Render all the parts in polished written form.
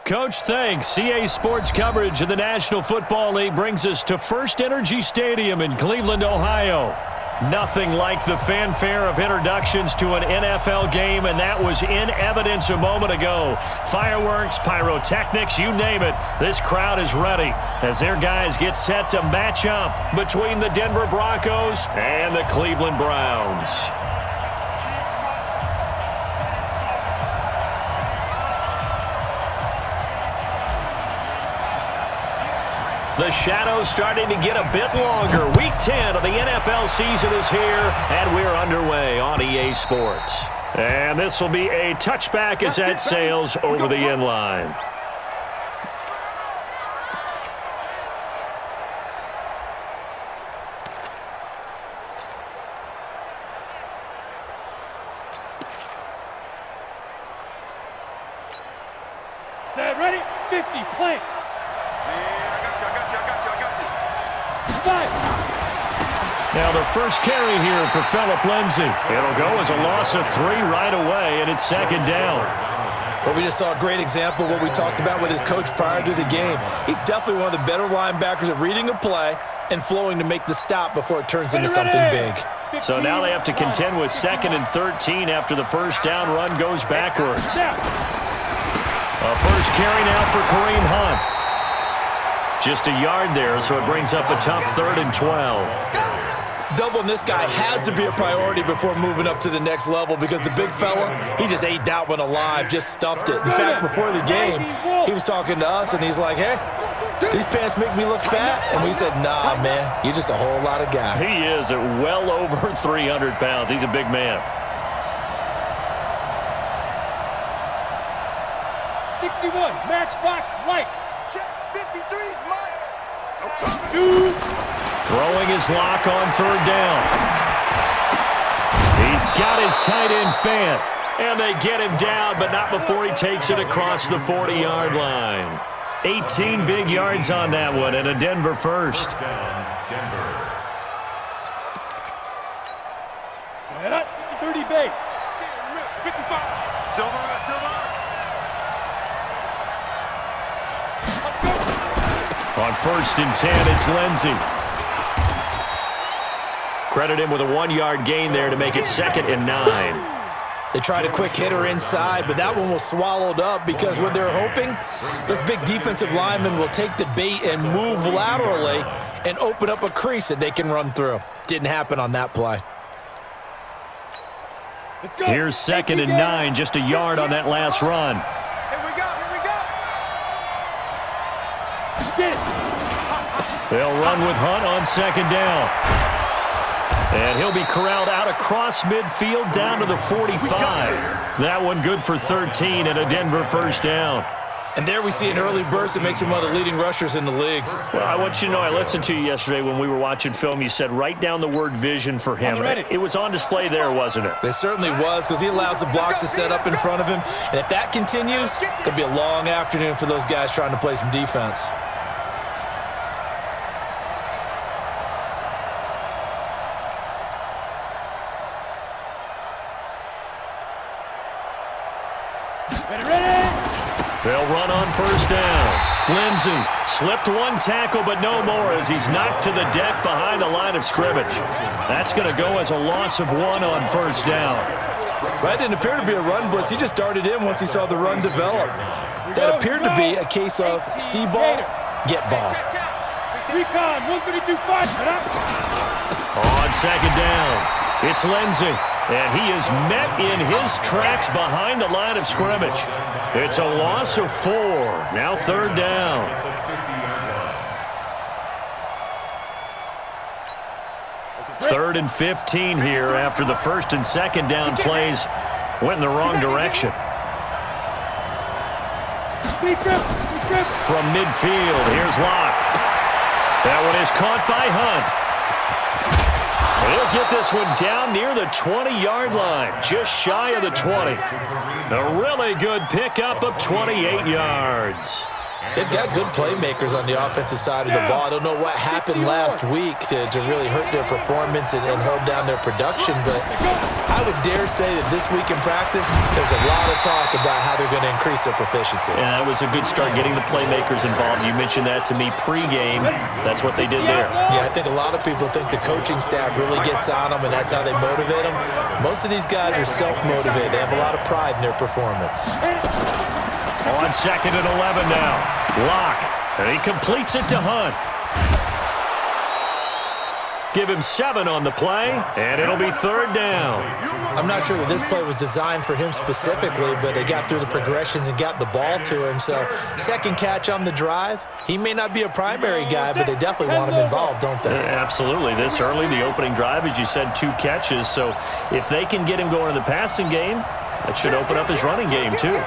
Coach, thanks. CA Sports coverage of the National Football League brings us to First Energy Stadium in Cleveland, Ohio. Nothing like the fanfare of introductions to an NFL game, and that was in evidence a moment ago. Fireworks, pyrotechnics, you name it. This crowd is ready as their guys get set to match up between the Denver Broncos and the Cleveland Browns. The shadow's starting to get a bit longer. Week 10 of the NFL season is here, and we're underway on EA Sports. And this will be a touchback as that sails over the end line. Set, ready, 50, play. Now the first carry here for Phillip Lindsay. It'll go as a loss of 3 right away, and it's second down. Well, we just saw a great example of what we talked about with his coach prior to the game. He's definitely one of the better linebackers at reading a play and flowing to make the stop before it turns into something big. So now they have to contend with 2nd and 13 after the first down run goes backwards. A first carry now for Kareem Hunt. Just a yard there, so it brings up a tough 3rd and 12. Doubling this guy has to be a priority before moving up to the next level because the big fella, he just ate that one alive, just stuffed it. In fact, before the game, he was talking to us, and he's like, hey, these pants make me look fat. And we said, nah, man, you're just a whole lot of guy. He is at well over 300 pounds. He's a big man. 61, matchbox lights. Check, 53 is mine. Shoot. Throwing his lock on 3rd down. He's got his tight end Fant. And they get him down, but not before he takes it across the 40-yard line. 18 big yards on that one, and a Denver first. Set up, 30 base. 55. Silver. On 1st and 10, it's Lindsay. Credit him with a 1-yard gain there to make it 2nd and 9. They tried a quick hitter inside, but that one was swallowed up because what they're hoping, those big defensive linemen will take the bait and move laterally and open up a crease that they can run through. Didn't happen on that play. Let's go. Here's 2nd and 9, just a yard on that last run. Here we go. Get it. They'll run with Hunt on 2nd down. And he'll be corralled out across midfield down to the 45. That one good for 13 and a Denver first down. And there we see an early burst that makes him one of the leading rushers in the league. Well, I want you to know, I listened to you yesterday when we were watching film. You said write down the word vision for him. It was on display there, wasn't it? It certainly was because he allows the blocks to set up in front of him. And if that continues, it'll be a long afternoon for those guys trying to play some defense. They'll run on 1st down. Lindsay slipped one tackle, but no more as he's knocked to the deck behind the line of scrimmage. That's going to go as a loss of 1 on 1st down. That didn't appear to be a run blitz. He just darted in once he saw the run develop. That appeared to be a case of see ball, get ball. Recon, 132, 5. On 2nd down, it's Lindsay. And he is met in his tracks behind the line of scrimmage. It's a loss of 4. Now 3rd down. Third and 15 here after the 1st and 2nd down plays went in the wrong direction. From midfield, here's Locke. That one is caught by Hunt. He'll get this one down near the 20-yard line, just shy of the 20. A really good pickup of 28 yards. They've got good playmakers on the offensive side of the ball. I don't know what happened last week to really hurt their performance and hold down their production, but I would dare say that this week in practice, there's a lot of talk about how they're going to increase their proficiency. And that was a good start, getting the playmakers involved. You mentioned that to me pregame. That's what they did there. Yeah, I think a lot of people think the coaching staff really gets on them, and that's how they motivate them. Most of these guys are self-motivated. They have a lot of pride in their performance. On 2nd and 11 now. Locke, and he completes it to Hunt. Give him 7 on the play, and it'll be 3rd down. I'm not sure that this play was designed for him specifically, but they got through the progressions and got the ball to him. So, second catch on the drive. He may not be a primary guy, but they definitely want him involved, don't they? Absolutely. This early, the opening drive, as you said, 2 catches. So, if they can get him going in the passing game, that should open up his running game, too.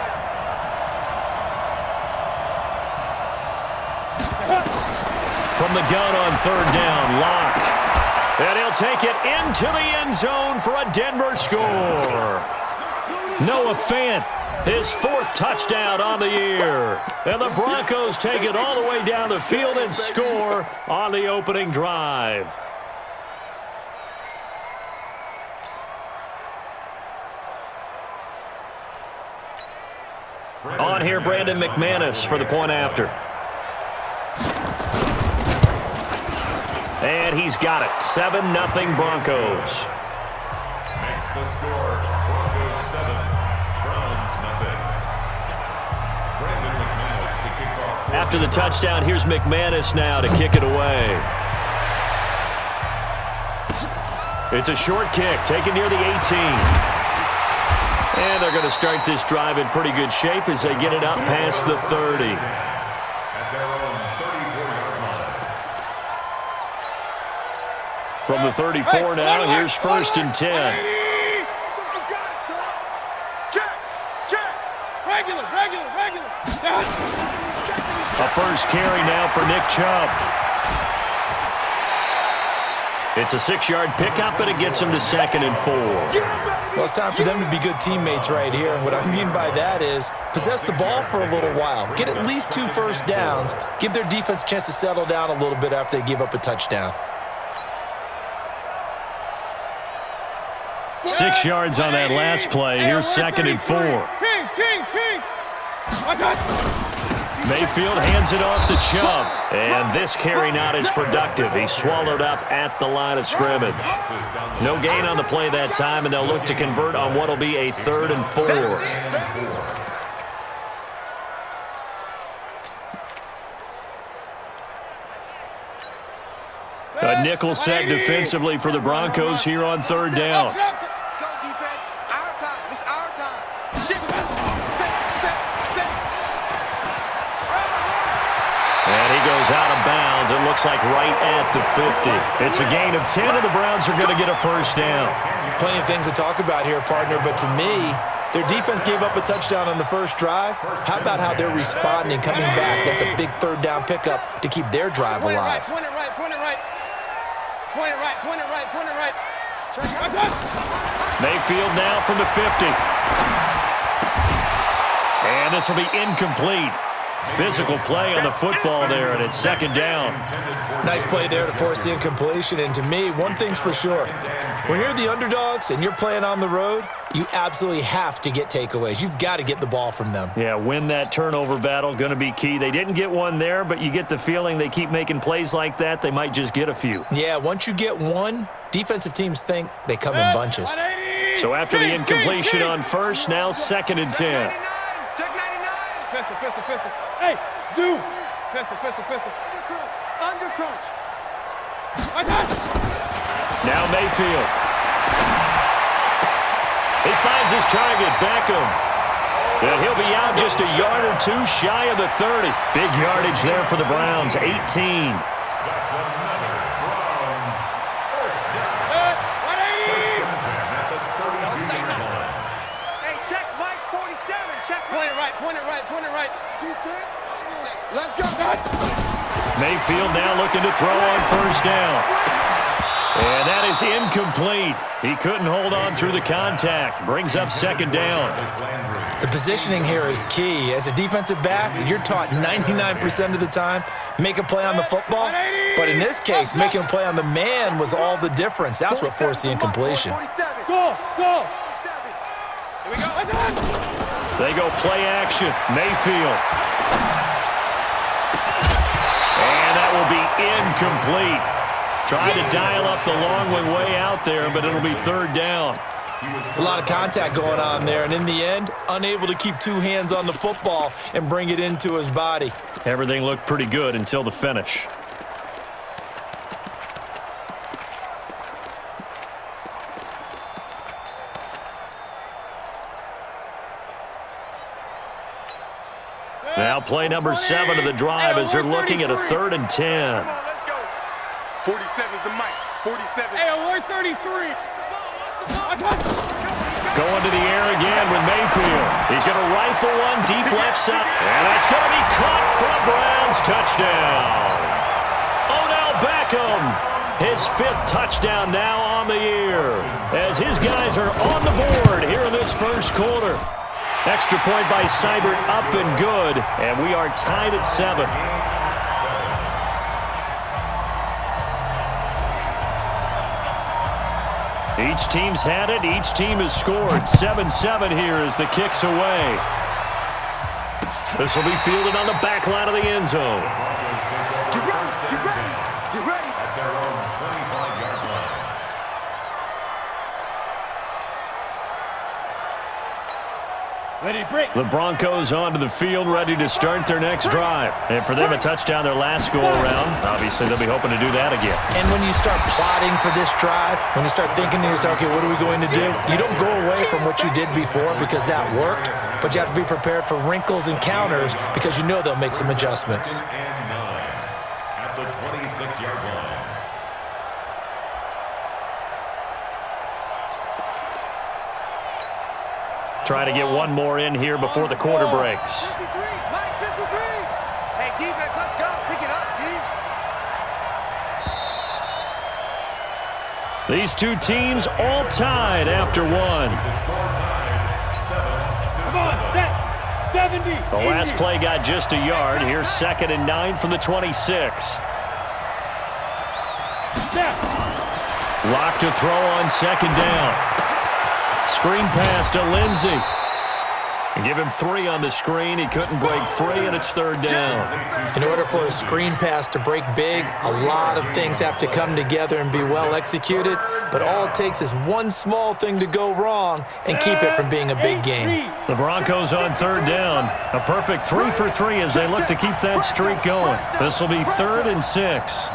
From the gun on 3rd down, Locke. And he'll take it into the end zone for a Denver score. Noah Fant, his 4th touchdown on the year. And the Broncos take it all the way down the field and score on the opening drive. On here, Brandon McManus for the point after. And he's got it. 7-0 Broncos. Makes the score Broncos 7, Browns 0. Brandon McManus to kick off. After the touchdown, here's McManus now to kick it away. It's a short kick taken near the 18. And they're going to start this drive in pretty good shape as they get it up past the 30. At their own 34-yard line. From the 34 now, here's 1st and 10. Regular. A first carry now for Nick Chubb. It's a 6-yard pickup, and it gets him to 2nd and 4. Well, it's time for them to be good teammates right here. And what I mean by that is possess the ball for a little while. Get at least 2 first downs. Give their defense a chance to settle down a little bit after they give up a touchdown. 6 yards on that last play. Here's 2nd and 4. Kings. Mayfield hands it off to Chubb. And this carry not as productive. He's swallowed up at the line of scrimmage. No gain on the play that time, and they'll look to convert on what will be a 3rd and 4. A nickel set defensively for the Broncos here on 3rd down. Let's go, defense. Our time. It's our time. And he goes out of bounds. It looks like right at the 50. It's a gain of 10, and the Browns are going to get a first down. Plenty of things to talk about here, partner, but to me, their defense gave up a touchdown on the first drive. How about how they're responding, coming back? That's a big 3rd down pickup to keep their drive alive. Point it right. Mayfield now from the 50. And this will be incomplete. Physical play on the football there, and it's 2nd down. Nice play there to force the incompletion. And to me, one thing's for sure. When you're the underdogs and you're playing on the road, you absolutely have to get takeaways. You've got to get the ball from them. Yeah, win that turnover battle, going to be key. They didn't get one there, but you get the feeling they keep making plays like that, they might just get a few. Yeah, once you get one, defensive teams think they come in bunches. So after the incompletion on first, now 2nd and 10. Check 99. Pistol. Hey, zoom. Pistol. Under crunch. Now Mayfield. He finds his target, Beckham. And he'll be out just a yard or 2 shy of the 30. Big yardage there for the Browns, 18. That's another Browns first down. First and 10 at the 32-yard line. Hey, check Mike 47. Check Point it right. defense. Let's go. Mayfield now looking to throw on first down. And that is incomplete. He couldn't hold on through the contact. Brings up second down. The positioning here is key. As a defensive back, you're taught 99% of the time, make a play on the football. But in this case, making a play on the man was all the difference. That's what forced the incompletion. Go, go. Here we go. They go play action. Mayfield. And that will be incomplete. Tried to dial up the long one way out there, but it'll be third down. It's a lot of contact going on there, and in the end, unable to keep two hands on the football and bring it into his body. Everything looked pretty good until the finish. Now play number 7 of the drive as they're looking at a 3rd and 10. 47 is the mic. 47. Hey, alert 33. Going to the air again with Mayfield. He's going to rifle one deep left side. And that's going to be caught for a Browns touchdown. Odell Beckham, his 5th touchdown now on the year. As his guys are on the board here in this first quarter. Extra point by Seibert up and good. And we are tied at 7. Each team's had it. Each team has scored. 7-7 here as the kick's away. This will be fielded on the back line of the end zone. Get ready. Get ready. Get ready. At their own 25-yard line. Ready, break. The Broncos onto the field, ready to start their next drive. And for them, a touchdown their last go-around. Obviously, they'll be hoping to do that again. And when you start plotting for this drive, when you start thinking to yourself, okay, what are we going to do? You don't go away from what you did before because that worked, but you have to be prepared for wrinkles and counters because you know they'll make some adjustments. And 9 at the 26-yard line. Try to get one more in here before the quarter breaks. 53. Mike 53. Hey, defense, let's go. Pick it up, D. These two teams all tied after one. Come on, set. 70. The last play got just a yard. Here's 2nd and 9 from the 26. Lock to throw on 2nd down. Screen pass to Lindsey. Give him 3 on the screen. He couldn't break free, and it's 3rd down. In order for a screen pass to break big, a lot of things have to come together and be well executed, but all it takes is one small thing to go wrong and keep it from being a big game. The Broncos on 3rd down. A perfect 3 for 3 as they look to keep that streak going. This will be 3rd and 6.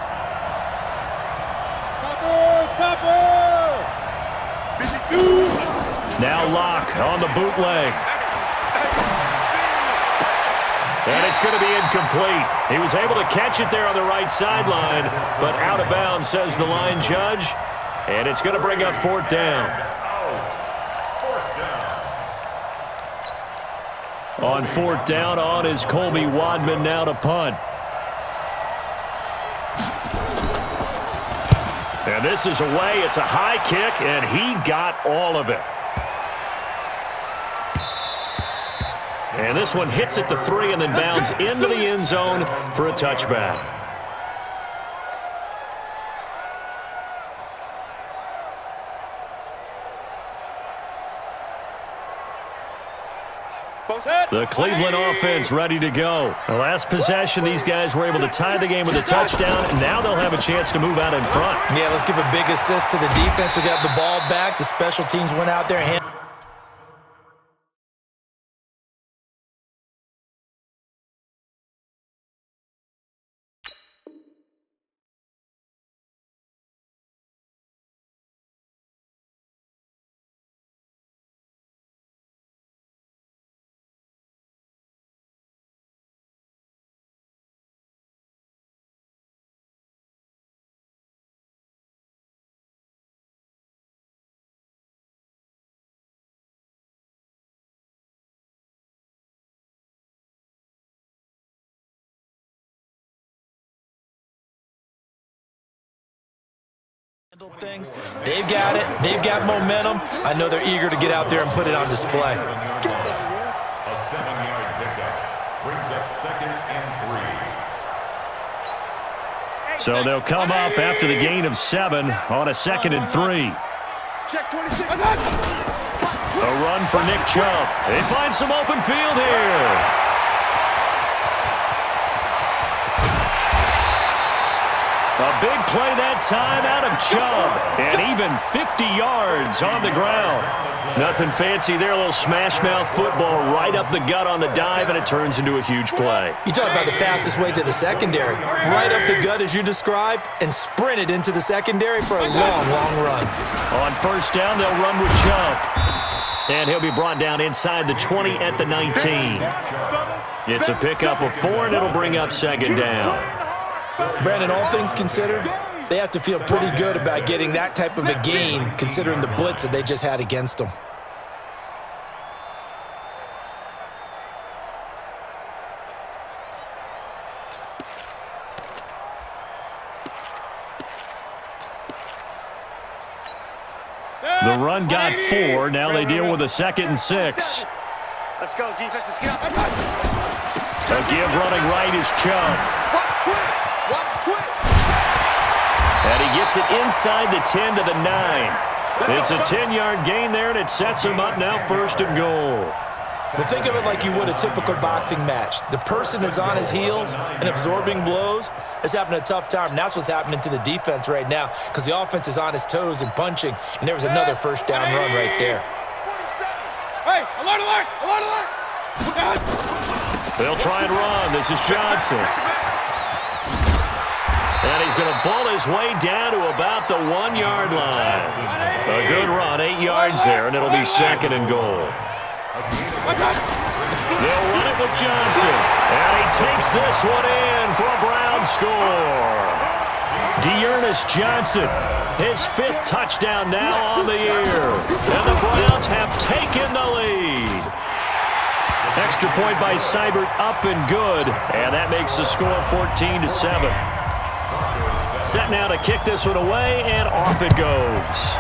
Topper. 52. Now Locke on the bootleg. And it's going to be incomplete. He was able to catch it there on the right sideline, but out of bounds, says the line judge. And it's going to bring up 4th down. On 4th down, on is Colby Wadman now to punt. And this is away. It's a high kick, and he got all of it. And this one hits at the 3 and then bounds into the end zone for a touchback. The Cleveland offense ready to go. The last possession, these guys were able to tie the game with a touchdown, and now they'll have a chance to move out in front. Yeah, let's give a big assist to the defense who got the ball back. The special teams went out there and Things. They've got it. They've got momentum. I know they're eager to get out there and put it on display. A 7-yard pickup brings up 2nd and 3. So they'll come up after the gain of 7 on a 2nd and 3. Check 26. A run for Nick Chubb. They find some open field here. A big play that time out of Chubb, and even 50 yards on the ground. Nothing fancy there, a little smash-mouth football right up the gut on the dive, and it turns into a huge play. You talk about the fastest way to the secondary. Right up the gut as you described, and sprinted into the secondary for a long, long run. On first down, they'll run with Chubb. And he'll be brought down inside the 20 at the 19. It's a pickup of 4, and it'll bring up 2nd down. Brandon, all things considered, they have to feel pretty good about getting that type of a gain considering the blitz that they just had against them. The run got 4. Now they deal with a 2nd and 6. Let's go, defense. Let's get up. A give running right is Chubb. Watch twit. And he gets it inside the 10 to the 9. It's a 10-yard gain there, and it sets him up now 1st and goal. Well, think of it like you would a typical boxing match. The person is on his heels and absorbing blows is having a tough time. And that's what's happening to the defense right now because the offense is on his toes and punching, and there was another 1st down run right there. Hey, alert, alert, alert, alert. They'll try and run. This is Johnson. And he's going to bull his way down to about the 1-yard line. A good run, 8 yards there, and it'll be 2nd and goal. They'll run it with Johnson. And he takes this one in for a Brown score. Dearness Johnson, his 5th touchdown now on the year. And the Browns have taken the lead. Extra point by Seibert up and good. And that makes the score 14-7. Set now to kick this one away, and off it goes.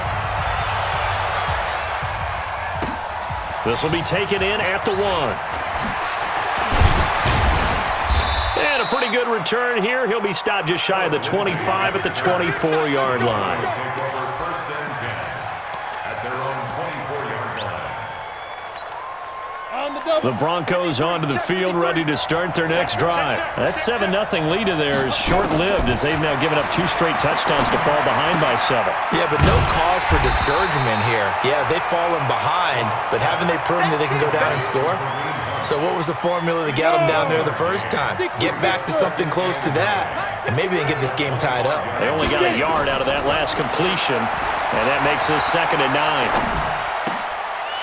This will be taken in at the 1. And a pretty good return here. He'll be stopped just shy of the 25 at the 24-yard line. The Broncos onto the field, ready to start their next drive. That 7-0 lead of theirs short-lived as they've now given up 2 straight touchdowns to fall behind by 7. Yeah, but no cause for discouragement here. Yeah, they've fallen behind, but haven't they proven that they can go down and score? So what was the formula to get them down there the first time? Get back to something close to that, and maybe they get this game tied up. They only got a yard out of that last completion, and that makes this 2nd and 9.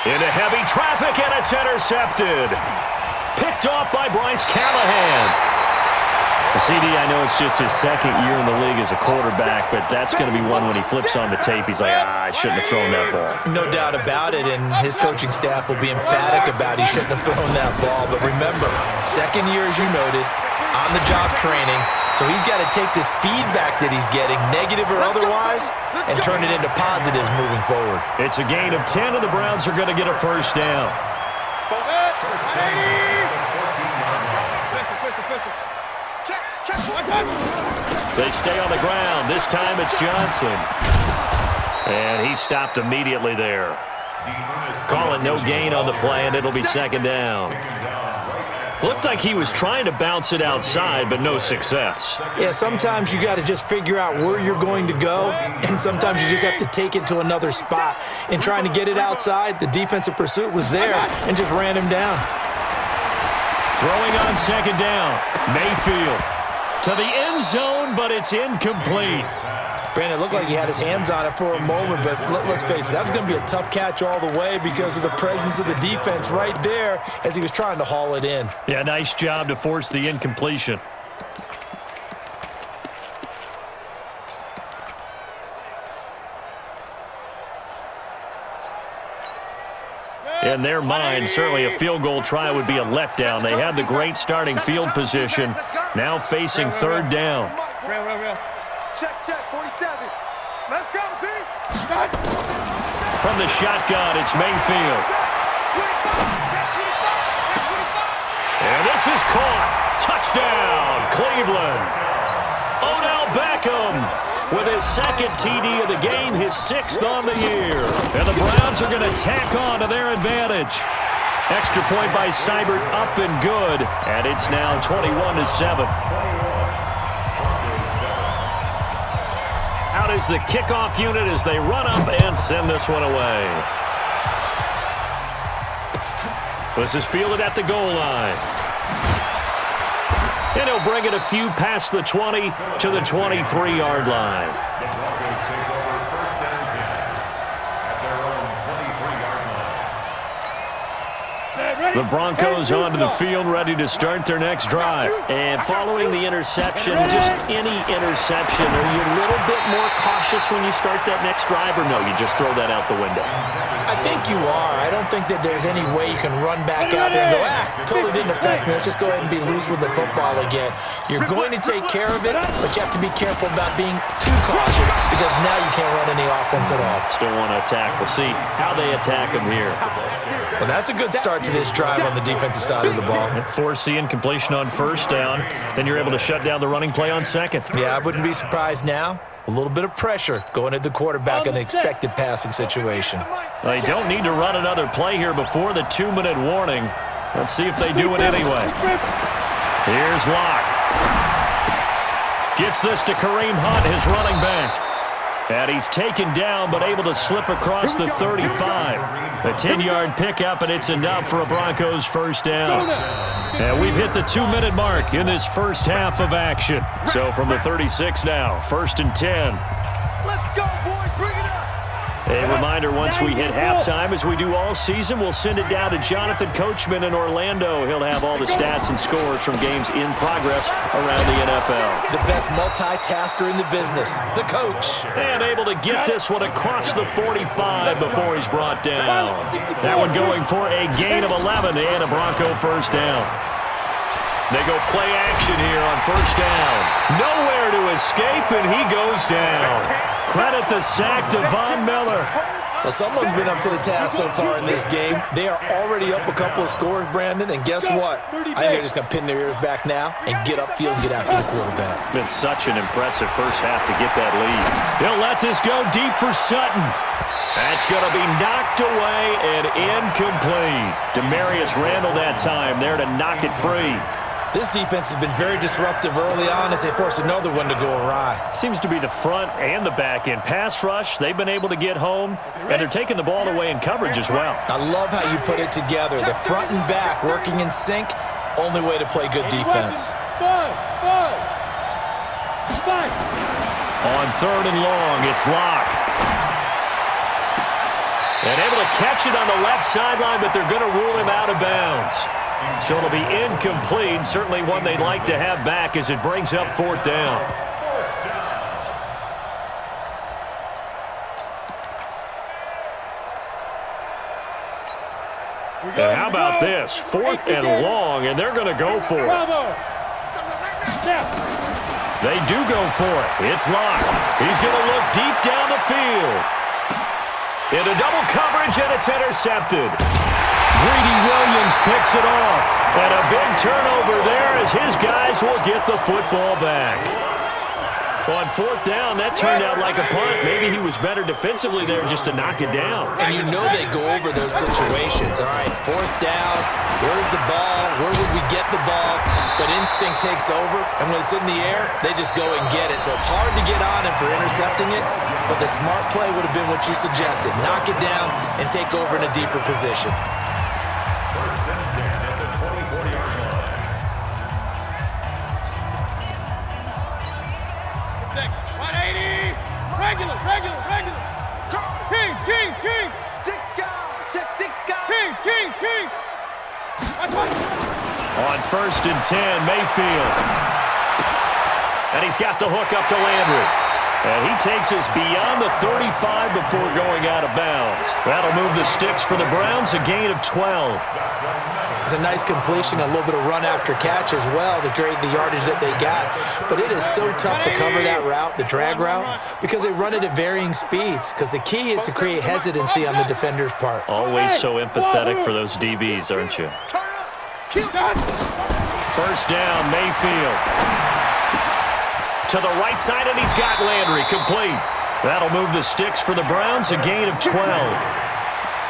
Into heavy traffic, and it's intercepted. Picked off by Bryce Callahan. CD, I know it's just his 2nd year in the league as a quarterback, but that's going to be one when he flips on the tape. He's like, I shouldn't have thrown that ball. No doubt about it, and his coaching staff will be emphatic about he shouldn't have thrown that ball. But remember, 2nd year, as you noted, on-the-job training. So he's got to take this feedback that he's getting, negative or otherwise, and turn it into positives moving forward. It's a gain of 10, and the Browns are going to get a 1st down. They stay on the ground. This time it's Johnson. And he stopped immediately there. Calling no gain on the play, and it'll be 2nd down. Looked like he was trying to bounce it outside, but no success. Yeah, sometimes you got to just figure out where you're going to go, and sometimes you just have to take it to another spot. In trying to get it outside, the defensive pursuit was there and just ran him down. Throwing on 2nd down, Mayfield to the end zone, but it's incomplete. Brandon, it looked like he had his hands on it for a moment, but let's face it, that was going to be a tough catch all the way because of the presence of the defense right there as he was trying to haul it in. Yeah, nice job to force the incompletion. In their mind, certainly a field goal try would be a letdown. They had the great starting field position, now facing 3rd down. Check, 47. Let's go, D. From the shotgun, it's Mayfield. And this is caught. Touchdown, Cleveland. Odell Beckham with his second TD of the game, his 6th on the year. And the Browns are going to tack on to their advantage. Extra point by Seibert, up and good. And it's now 21-7. Out is the kickoff unit as they run up and send this one away. This is fielded at the goal line. And he'll bring it a few past the 20 to the 23-yard line. The Broncos take over first and 10 at their own 23-yard line. The Broncos onto the field, ready to start their next drive. And following the interception, just any interception, are you a little bit more cautious when you start that next drive, or no, you just throw that out the window? I think you are. I don't think that there's any way you can run back out there and go, totally didn't affect me. Let's just go ahead and be loose with the football again. You're going to take care of it, but you have to be careful about being too cautious because now you can't run any offense at all. Still want to attack. We'll see how they attack them here. Well, that's a good start to this drive on the defensive side of the ball. Force the incompletion on first down. Then you're able to shut down the running play on second. Yeah, I wouldn't be surprised now. A little bit of pressure going at the quarterback in an expected passing situation. They don't need to run another play here before the 2-minute warning. Let's see if they do it anyway. Here's Locke. Gets this to Kareem Hunt, his running back. And he's taken down, but able to slip across the 35. A 10-yard pickup, and it's enough for a Broncos first down. And we've hit the 2-minute mark in this first half of action. So from the 36 now, 1st and 10. Let's go, boys. Bring it up. A reminder, once we hit halftime, as we do all season, we'll send it down to Jonathan Coachman in Orlando. He'll have all the stats and scores from games in progress around the NFL. The best multitasker in the business, the coach. And able to get this one across the 45 before he's brought down. That one going for a gain of 11 and a Bronco first down. They go play action here on first down. Nowhere to escape, and he goes down. Credit the sack to Von Miller. Well, someone's been up to the task so far in this game. They are already up a couple of scores, Brandon, and guess what? I think they're just going to pin their ears back now and get upfield and get after the quarterback. Been such an impressive first half to get that lead. He'll let this go deep for Sutton. That's going to be knocked away and incomplete. Demarius Randall that time there to knock it free. This defense has been very disruptive early on as they force another one to go awry. Seems to be the front and the back end. Pass rush, they've been able to get home, and they're taking the ball away in coverage as well. I love how you put it together. The front and back working in sync, only way to play good defense. On 3rd and long, it's Locke. And able to catch it on the left sideline, but they're going to rule him out of bounds. So it'll be incomplete, certainly one they'd like to have back as it brings up 4th down. And how about this? 4th and long, and they're going to go for it. They do go for it. It's Locke. He's going to look deep down the field. Into double coverage, and it's intercepted. Greedy Williams picks it off. And a big turnover there as his guys will get the football back. On 4th down, that turned out like a punt. Maybe he was better defensively there just to knock it down. And you know they go over those situations. All right, 4th down, where's the ball? Where would we get the ball? But instinct takes over, and when it's in the air, they just go and get it. So it's hard to get on him for intercepting it, but the smart play would have been what you suggested. Knock it down and take over in a deeper position. First and 10 at the 24-yard line. Regular. Kings. Six guys. Check 6 guys. Kings. On 1st and 10, Mayfield. And he's got the hook up to Landry. And he takes us beyond the 35 before going out of bounds. That'll move the sticks for the Browns, a gain of 12. It's a nice completion, a little bit of run after catch as well to create the yardage that they got. But it is so tough to cover that route, the drag route, because they run it at varying speeds. Because the key is to create hesitancy on the defender's part. Always so empathetic for those DBs, aren't you? First down, Mayfield. To the right side, and he's got Landry complete. That'll move the sticks for the Browns, a gain of 12.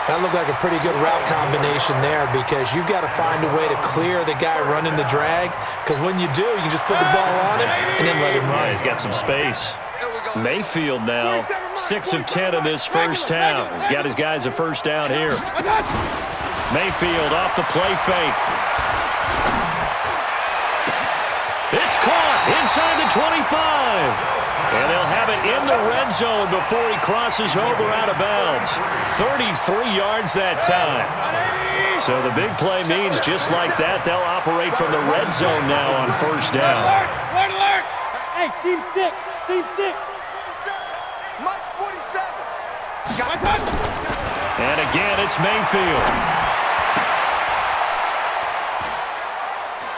That looked like a pretty good route combination there because you've got to find a way to clear the guy running the drag because when you do, you can just put the ball on him and then let him run. Yeah, he's got some space. Mayfield now, 6 of 10 in this first half. He's got his guys a first down here. Mayfield off the play fake. It's caught inside the 25. And they'll have it in the red zone before he crosses over out of bounds. 33 yards that time. So the big play means just like that, they'll operate from the red zone now on first down. Alert! Hey, seam 6. Seam 6. Mike 47. And again, it's Mayfield.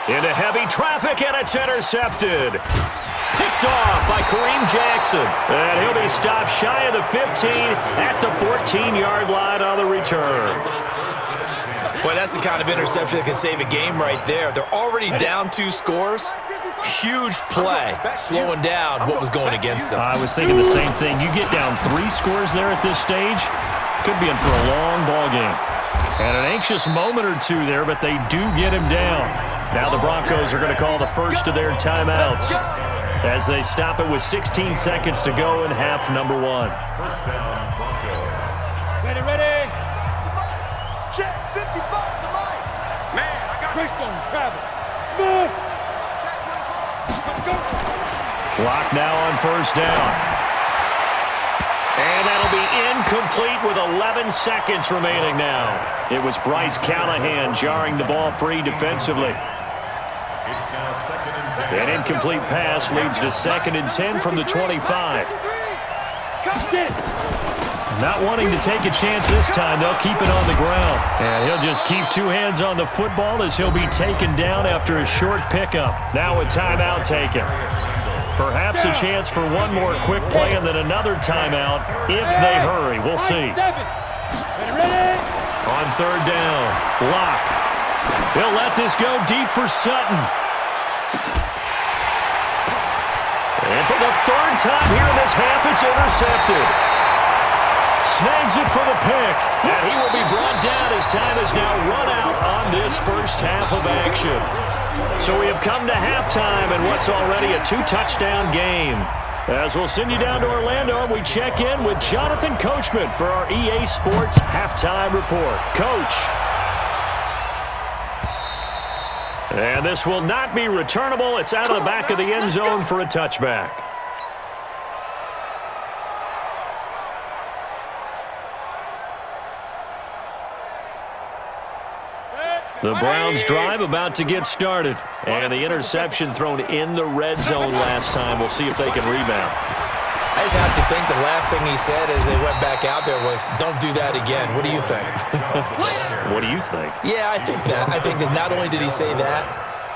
Into heavy traffic, and it's intercepted. Picked off by Kareem Jackson. And he'll be stopped shy of the 15 at the 14-yard line on the return. Boy, that's the kind of interception that can save a game right there. They're already down 2 scores. Huge play, slowing down what was going against them. I was thinking the same thing. You get down 3 scores there at this stage, could be in for a long ball game. And an anxious moment or two there, but they do get him down. Now the Broncos are going to call the first of their timeouts as they stop it with 16 seconds to go in half number 1. Ready. Check 55 to Mike. Man, I got Christian, travel. Smooth. Let's go. Clock now on first down. And that'll be incomplete with 11 seconds remaining now. It was Bryce Callahan jarring the ball free defensively. An incomplete pass leads to 2nd and 10 from the 25. Not wanting to take a chance this time, they'll keep it on the ground. And he'll just keep 2 hands on the football as he'll be taken down after a short pickup. Now a timeout taken. Perhaps a chance for one more quick play and then another timeout if they hurry. We'll see. On third down, Locke. He'll let this go deep for Sutton. And for the 3rd time here in this half, it's intercepted. Snags it for the pick, and he will be brought down as time has now run out on this first half of action. So we have come to halftime in what's already a 2-touchdown game. As we'll send you down to Orlando, we check in with Jonathan Coachman for our EA Sports Halftime Report. Coach. And this will not be returnable. It's out of the back of the end zone for a touchback. The Browns drive about to get started. And the interception thrown in the red zone last time. We'll see if they can rebound. I just have to think the last thing he said as they went back out there was, don't do that again. What do you think? What do you think? Yeah, I think that. I think that not only did he say that,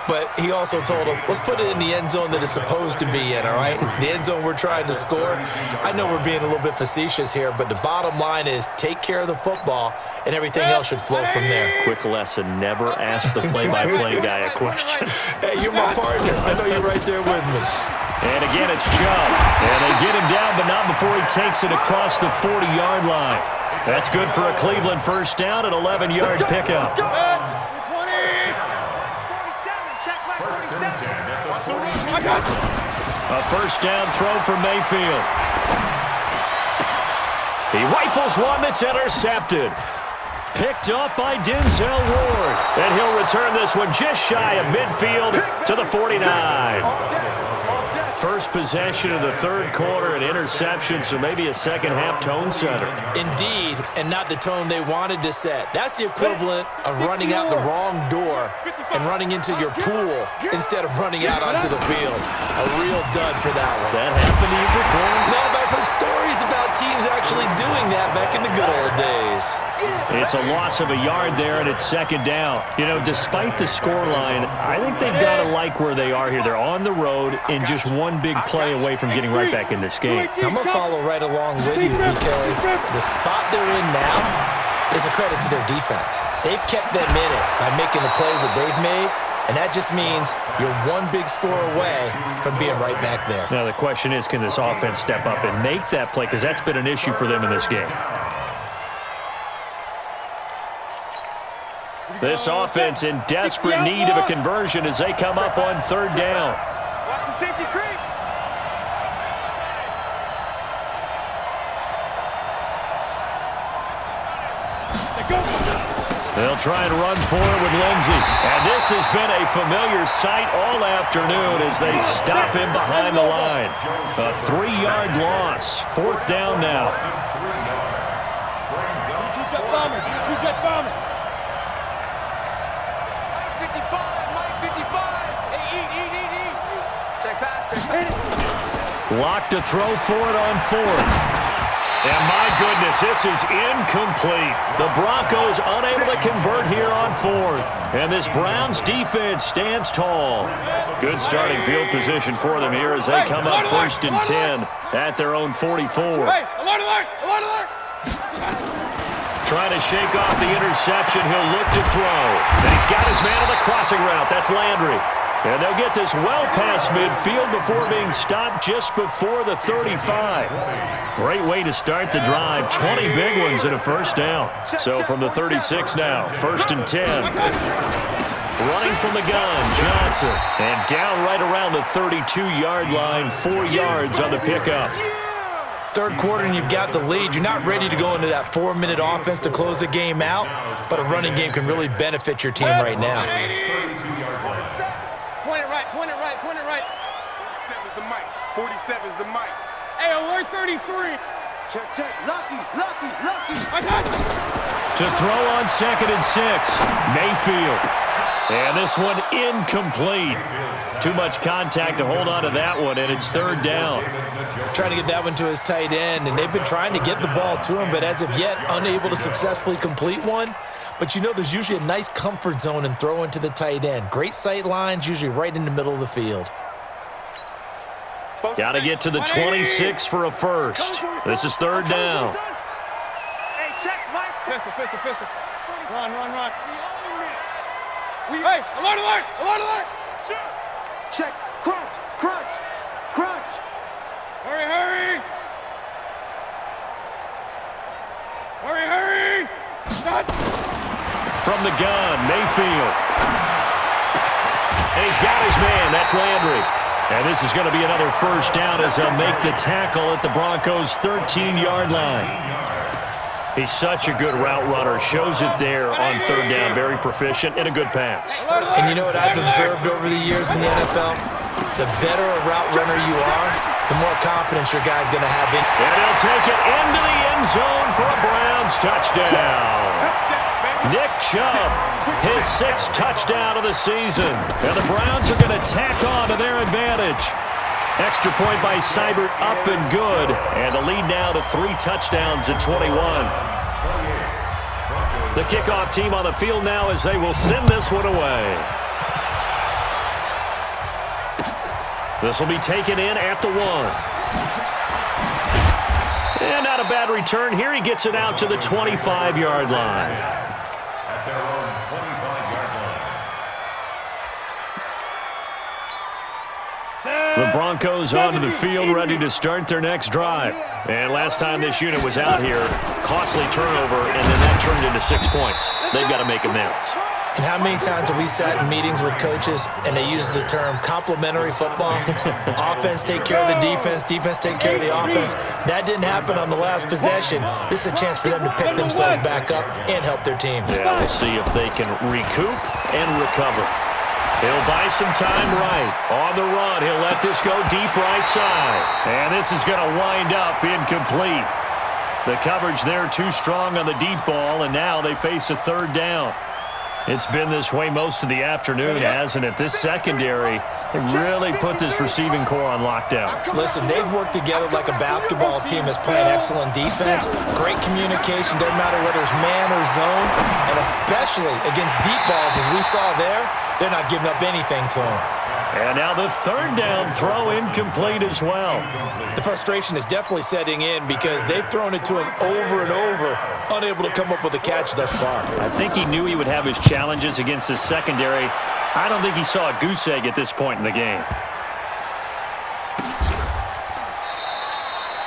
but he also told him, let's put it in the end zone that it's supposed to be in, all right? The end zone we're trying to score. I know we're being a little bit facetious here, but the bottom line is take care of the football, and everything else should flow from there. Quick lesson, never ask the play-by-play guy a question. Hey, you're my partner. I know you're right there with me. And again, it's Chubb. And they get him down, but not before he takes it across the 40-yard line. That's good for a Cleveland first down, an 11-yard pickup. A first down throw for Mayfield. He rifles one that's intercepted. Picked up by Denzel Ward. And he'll return this one just shy of midfield to the 49. First possession of the third quarter, an interception, so maybe a second-half tone setter. Indeed, and not the tone they wanted to set. That's the equivalent of running out the wrong door and running into your pool instead of running out onto the field. A real dud for that one. Has that happened to you before? No, but I've heard stories about teams actually doing that back in the good old days. It's a loss of a yard there, and it's second down. You know, despite the scoreline, I think they've got to like where they are here. They're on the road and just one big play away from getting right back in this game. I'm going to follow right along with you because the spot they're in now is a credit to their defense. They've kept them in it by making the plays that they've made, and that just means you're one big score away from being right back there. Now, the question is, can this offense step up and make that play? Because that's been an issue for them in this game. This offense in desperate need of a conversion as they come up on third down. Watch the safety creep. They'll try and run for it with Lindsey. And this has been a familiar sight all afternoon as they stop him behind the line. A 3-yard loss. Fourth down now. Two-jet bomber. Two-jet bomber. Mike 55. Mike 55. Hey, eat. Check pass. Locked to throw for it on fourth. And my goodness, this is incomplete. The Broncos unable to convert here on fourth. And this Browns defense stands tall. Good starting field position for them here as they come up first and 10 at their own 44. Hey, alert, alert, alert, alert. Trying to shake off the interception. He'll look to throw. And he's got his man on the crossing route. That's Landry. And they'll get this well past midfield before being stopped just before the 35. Great way to start the drive. 20 big ones and a first down. So from the 36 now, first and 10. Running from the gun, Johnson. And down right around the 32-yard line, 4 yards on the pickup. Third quarter and you've got the lead. You're not ready to go into that 4-minute offense to close the game out, but a running game can really benefit your team right now. Point it right. 47's the mic. 47's the mic. Hey, alert 33. Check. Lucky. I got you. To throw on second and 6, Mayfield. And this one incomplete. Too much contact to hold on to that one, and it's third down. Trying to get that one to his tight end, and they've been trying to get the ball to him, but as of yet, unable to successfully complete one. But you know there's usually a nice comfort zone in throwing to the tight end. Great sight lines, usually right in the middle of the field. Got to get to the 26 for a first. This is third down. Hey, check, Mike. Pistol. Run. Hey, alert. Check. Crunch. Hurry. Stop. From the gun, Mayfield. And he's got his man. That's Landry. And this is going to be another first down as they'll make the tackle at the Broncos' 13-yard line. He's such a good route runner. Shows it there on third down. Very proficient and a good pass. And you know what I've observed over the years in the NFL? The better a route runner you are, the more confidence your guy's going to have in. And he'll take it into the end zone for a Browns touchdown. Nick Chubb, his 6th touchdown of the season. And the Browns are going to tack on to their advantage. Extra point by Seibert up and good. And the lead now to 3 touchdowns at 21. The kickoff team on the field now as they will send this one away. This will be taken in at the 1. And not a bad return here. He gets it out to the 25-yard line. The Broncos onto the field, ready to start their next drive. And last time this unit was out here, costly turnover, and then that turned into 6 points. They've got to make amends. And how many times have we sat in meetings with coaches and they use the term complementary football? Offense take care of the defense, defense take care of the offense. That didn't happen on the last possession. This is a chance for them to pick themselves back up and help their team. Yeah, we'll see if they can recoup and recover. He'll buy some time right. On the run, he'll let this go deep right side. And this is going to wind up incomplete. The coverage there too strong on the deep ball, and now they face a third down. It's been this way most of the afternoon, hasn't it? This secondary, they really put this receiving core on lockdown. Listen, they've worked together like a basketball team that's playing excellent defense, great communication, doesn't matter whether it's man or zone, and especially against deep balls, as we saw there, they're not giving up anything to them. And now the third down throw incomplete as well. The frustration is definitely setting in because they've thrown it to him over and over, unable to come up with a catch thus far. I think he knew he would have his challenges against his secondary. I don't think he saw a goose egg at this point in the game.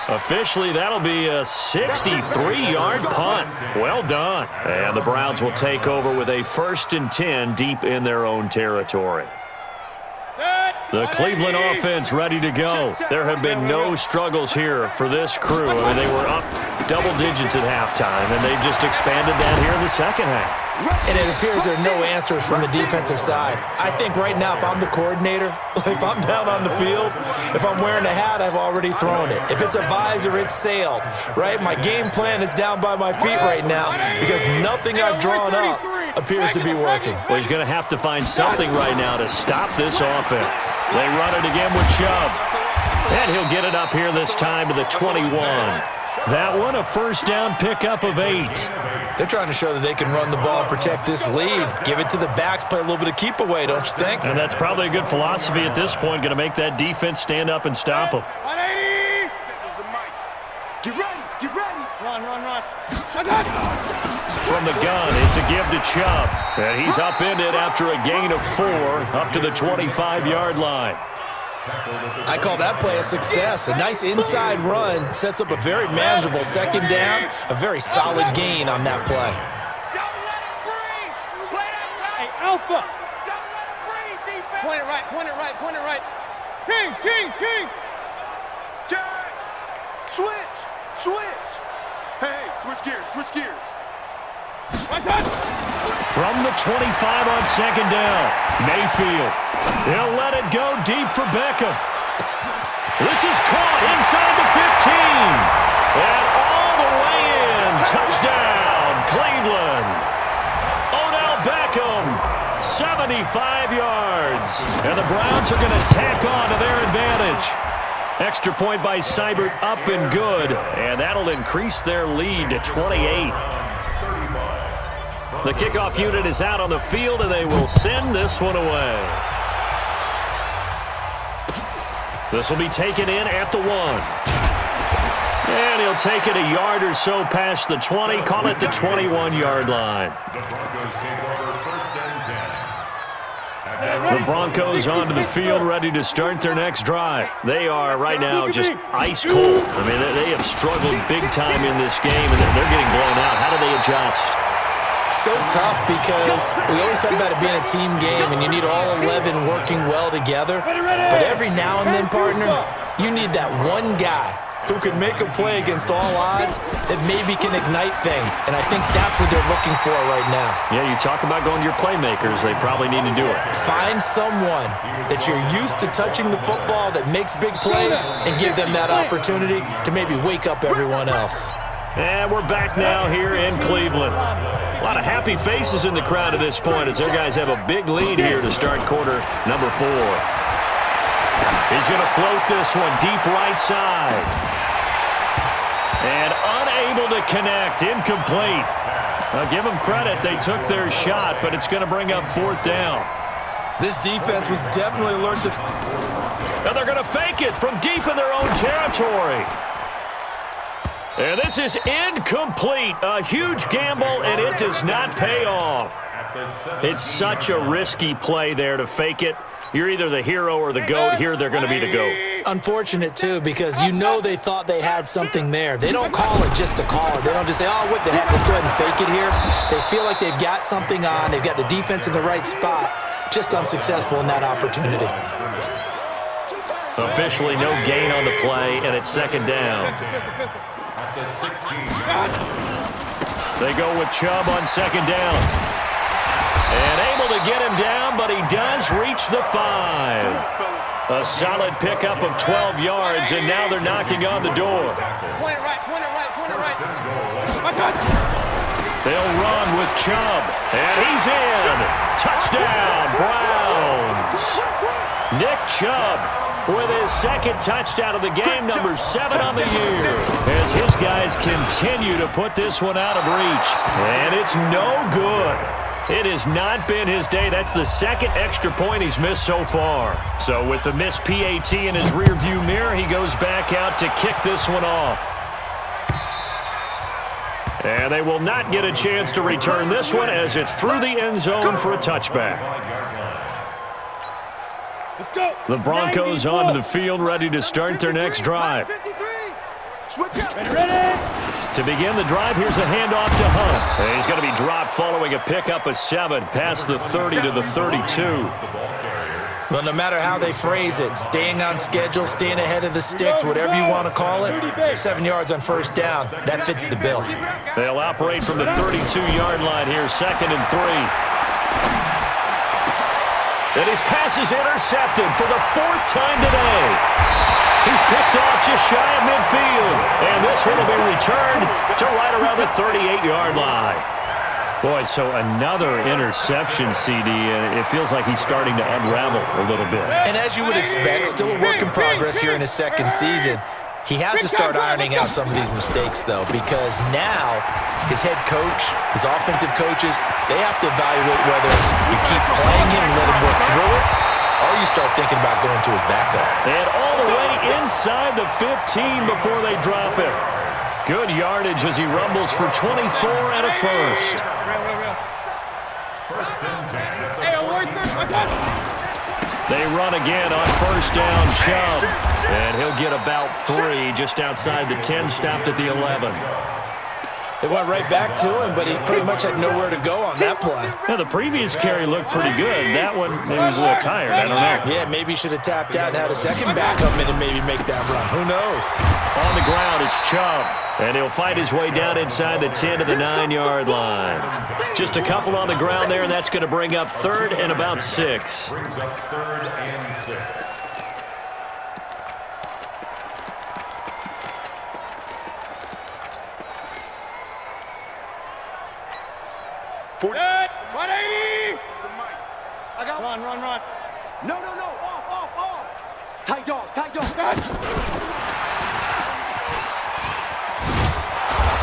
Officially, that'll be a 63-yard punt. Well done. And the Browns will take over with a 1st and 10 deep in their own territory. The Cleveland offense ready to go. There have been no struggles here for this crew. I mean, they were up double digits at halftime, and they've just expanded that here in the second half. And it appears there are no answers from the defensive side. I think right now, if I'm the coordinator, if I'm down on the field, if I'm wearing a hat, I've already thrown it. If it's a visor, it's sailed, right? My game plan is down by my feet right now because nothing I've drawn up appears to be working. Well, he's going to have to find something right now to stop this offense. They run it again with Chubb. And he'll get it up here this time to the 21. That one, a first down pickup of 8. They're trying to show that they can run the ball and protect this lead. Give it to the backs, play a little bit of keep away, don't you think? And that's probably a good philosophy at this point, going to make that defense stand up and stop them. 180! Get ready, get ready. Run. From the gun, it's a give to Chubb. And he's upended after a gain of 4 up to the 25-yard line. I call that play a success. A nice inside run sets up a very manageable second down, a very solid gain on that play. Don't let it breathe. Play that side. Hey, Alpha. Don't let it breathe, defense. Point it right. Kings. Jack. Switch. Hey, switch gears. From the 25 on second down, Mayfield. He'll let it go deep for Beckham. This is caught inside the 15. And all the way in. Touchdown, Cleveland. Odell Beckham, 75 yards. And the Browns are going to tack on to their advantage. Extra point by Seibert, up and good. And that'll increase their lead to 28. The kickoff unit is out on the field, and they will send this one away. This will be taken in at the 1. And he'll take it a yard or so past the 20, call it the 21-yard line. The Broncos onto the field, ready to start their next drive. They are right now just ice cold. I mean, they have struggled big time in this game, and they're getting blown out. How do they adjust? So tough because we always talk about it being a team game and you need all 11 working well together. But every now and then, partner, you need that one guy who can make a play against all odds that maybe can ignite things. And I think that's what they're looking for right now. Yeah, you talk about going to your playmakers. They probably need to do it. Find someone that you're used to touching the football that makes big plays and give them that opportunity to maybe wake up everyone else. And we're back now here in Cleveland. A lot of happy faces in the crowd at this point as their guys have a big lead here to start quarter number 4. He's going to float this one deep right side. And unable to connect, incomplete. I'll give them credit. They took their shot, but it's going to bring up 4th down. This defense was definitely alert to... And they're going to fake it from deep in their own territory. And this is incomplete. A huge gamble, and it does not pay off. It's such a risky play there to fake it. You're either the hero or the GOAT. Here they're going to be the GOAT. Unfortunate, too, because you know they thought they had something there. They don't call it just to call it. They don't just say, oh, what the heck, let's go ahead and fake it here. They feel like they've got something on. They've got the defense in the right spot. Just unsuccessful in that opportunity. Officially no gain on the play, and it's second down. At the 16. They go with Chubb on second down. And able to get him down, but he does reach the 5. A solid pickup of 12 yards, and now they're knocking on the door. Point it right, point it right, point it right. They'll run with Chubb, and he's in. Touchdown, Browns. Nick Chubb with his second touchdown of the game, number 7 on the year, as his guys continue to put this one out of reach. And it's no good. It has not been his day. That's the second extra point he's missed so far. So with the missed PAT in his rearview mirror, he goes back out to kick this one off. And they will not get a chance to return this one as it's through the end zone for a touchback. Let's go. The Broncos onto the field, ready to start their next drive. Ready? To begin the drive, here's a handoff to Hunt. And he's going to be dropped following a pickup of 7 past the 30 to the 32. Well, no matter how they phrase it, staying on schedule, staying ahead of the sticks, whatever you want to call it, 7 yards on first down, that fits the bill. They'll operate from the 32-yard line here, 2nd and 3. And his pass is intercepted for the 4th time today. He's picked off just shy of midfield. And this one will be returned to right around the 38-yard line. Boy, so another interception, CD, and it feels like he's starting to unravel a little bit. And as you would expect, still a work in progress here in his second season. He has to start ironing out some of these mistakes, though, because now his head coach, his offensive coaches, they have to evaluate whether you keep playing him and let him work through it, or you start thinking about going to his backup. And all the way inside the 15 before they drop it. Good yardage as he rumbles for 24 and a first. They run again on first down, Chubb. And he'll get about 3 just outside the 10, stopped at the 11. They went right back to him, but he pretty much had nowhere to go on that play. Now, the previous carry looked pretty good. That one, maybe he was a little tired. I don't know. Yeah, maybe he should have tapped out and had a second back come in and maybe make that run. Who knows? On the ground, it's Chubb. And he'll fight his way down inside the 10 to the 9-yard line. Just a couple on the ground there, and that's going to bring up 3rd and about 6. Brings up 3rd and 6. Good. 180. I got Run. No. Off. Tight dog.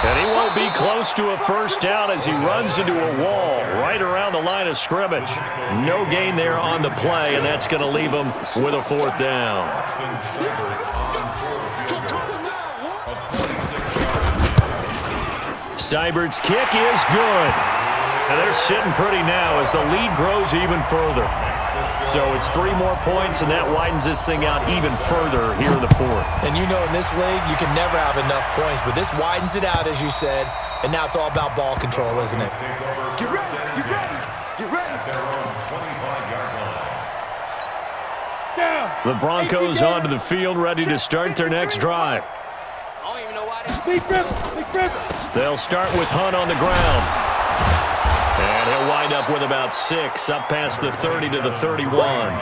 And he won't be close to a first down as he runs into a wall right around the line of scrimmage. No gain there on the play, and that's going to leave him with a 4th down. Seibert's kick is good. And they're sitting pretty now as the lead grows even further. So it's 3 more points, and that widens this thing out even further here in the 4th. And you know, in this league, you can never have enough points, but this widens it out, as you said, and now it's all about ball control, isn't it? Get ready. Down. The Broncos onto the field, ready to start their next drive. I don't even know why they... Big Griffin. They'll start with Hunt on the ground. And he'll wind up with about 6, up past the 30 to the 31.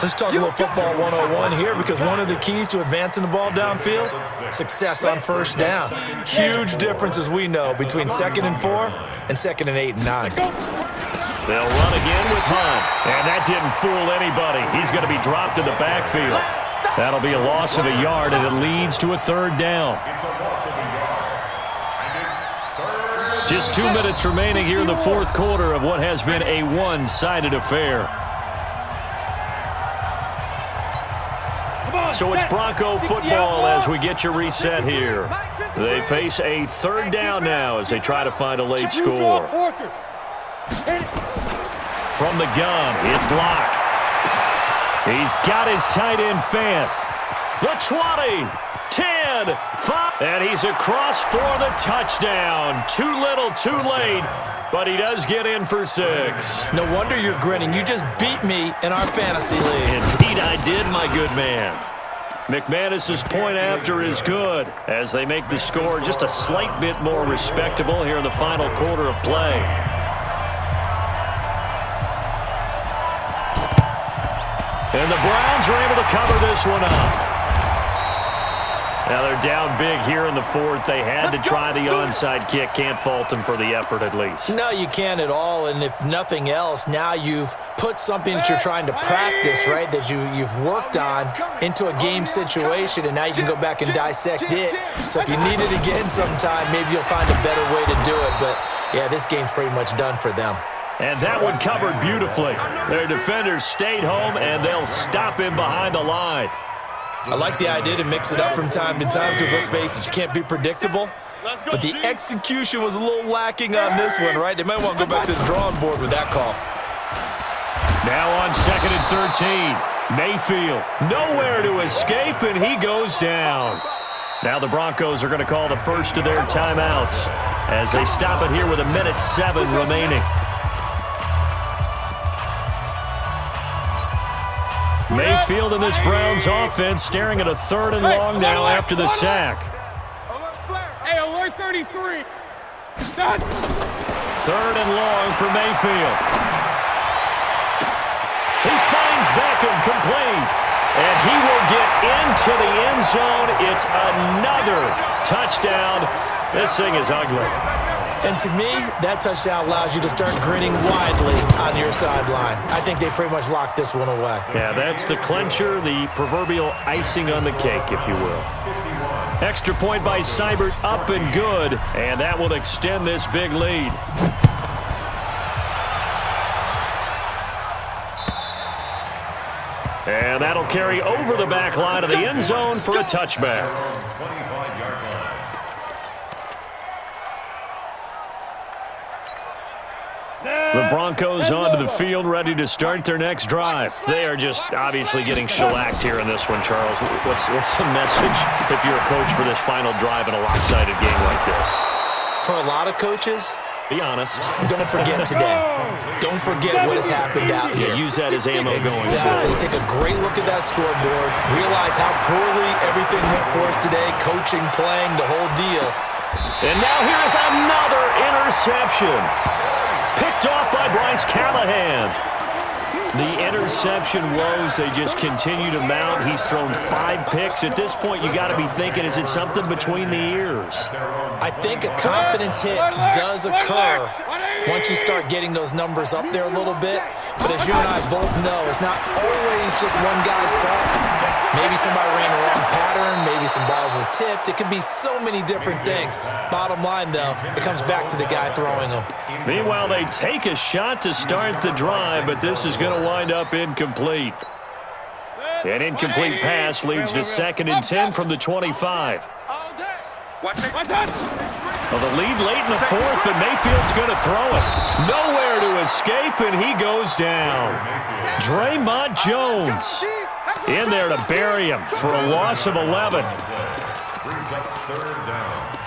Let's talk a little football 101 here, because one of the keys to advancing the ball downfield, success on first down. Huge difference, as we know, between 2nd and 4 and 2nd and 8 and 9. They'll run again with Hunt. And that didn't fool anybody. He's going to be dropped in the backfield. That'll be a loss of a yard, and it leads to a 3rd down. Just 2 minutes remaining here in the 4th quarter of what has been a one-sided affair. So it's Bronco football as we get you reset here. They face a 3rd down now as they try to find a late score. From the gun, it's Locke. He's got his tight end Fant. The 20, 10, 5, and he's across for the touchdown. Too little, too late, but he does get in for 6. No wonder you're grinning. You just beat me in our fantasy league. Indeed I did, my good man. McManus's point after is good as they make the score just a slight bit more respectable here in the final quarter of play. And the Browns are able to cover this one up. Now they're down big here in the fourth. They had to try the onside kick. Can't fault them for the effort at least. No, you can't at all. And if nothing else, now you've put something that you're trying to practice, right, that you've worked on into a game situation, and now you can go back and dissect it. So if you need it again sometime, maybe you'll find a better way to do it. But, yeah, this game's pretty much done for them. And that one covered beautifully. Their defenders stayed home, and they'll stop him behind the line. I like the idea to mix it up from time to time because, let's face it, you can't be predictable. But the execution was a little lacking on this one, right? They might want to go back to the drawing board with that call. Now on 2nd and 13. Mayfield nowhere to escape, and he goes down. Now the Broncos are going to call the first of their timeouts as they stop it here with 1:07 remaining. Mayfield in this Browns offense staring at a 3rd and long now after the sack. Hey, alert 33. 3rd and long for Mayfield. He finds Beckham complete, and he will get into the end zone. It's another touchdown. This thing is ugly. And to me, that touchdown allows you to start grinning widely on your sideline. I think they pretty much locked this one away. Yeah, that's the clincher, the proverbial icing on the cake, if you will. Extra point by Seibert, up and good, and that will extend this big lead. And that'll carry over the back line of the end zone for a touchback. The Broncos onto the field, ready to start their next drive. They are just obviously getting shellacked here in this one, Charles. What's the message if you're a coach for this final drive in a lopsided game like this? For a lot of coaches, be honest. Don't forget today. Don't forget what has happened out here. Yeah, use that as ammo going Exactly. forward. Take a great look at that scoreboard. Realize how poorly everything went for us today. Coaching, playing, the whole deal. And now here is another interception. Picked off by Bryce Callahan. The interception woes, they just continue to mount. He's thrown 5 picks. At this point, you got to be thinking, is it something between the ears? I think a confidence hit does occur once you start getting those numbers up there a little bit. But as you and I both know, it's not always just one guy's fault. Maybe somebody ran the wrong pattern. Maybe some balls were tipped. It could be so many different things. Bottom line, though, it comes back to the guy throwing them. Meanwhile, they take a shot to start the drive, but this is going to wind up incomplete. An incomplete pass leads to 2nd and 10 from the 25. Well, the lead late in the 4th, but Mayfield's going to throw it. Nowhere to escape, and he goes down. Draymond Jones in there to bury him for a loss of 11. Brings up 3rd down.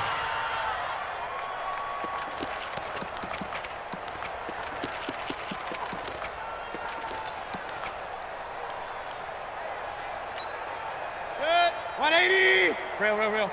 Good. 180. Real.